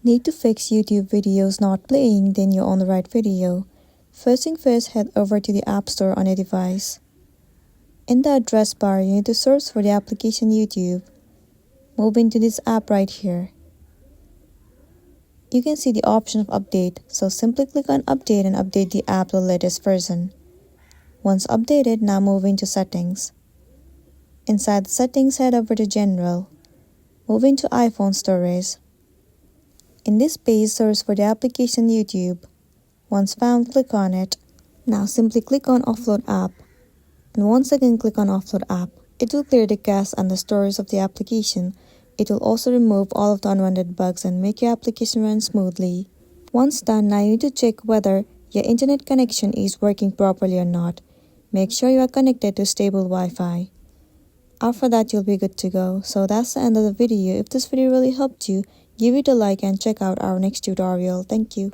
Need to fix YouTube videos not playing? Then you're on the right video. First thing first, head over to the App Store on your device. In the address bar, you need to search for the application YouTube. Move into this app right here. You can see the option of update, so simply click on update and update the app to the latest version. Once updated, now move into settings. Inside the settings, head over to general. Move into iPhone storage. In this page, search for the application YouTube. Once found, click on it. Now simply click on Offload App. And once again click on Offload App. It will clear the cache and the storage of the application. It will also remove all of the unwanted bugs and make your application run smoothly. Once done, now you need to check whether your internet connection is working properly or not. Make sure you are connected to stable Wi-Fi. After that, you'll be good to go. So that's the end of the video. If this video really helped you, give it a like and check out our next tutorial. Thank you.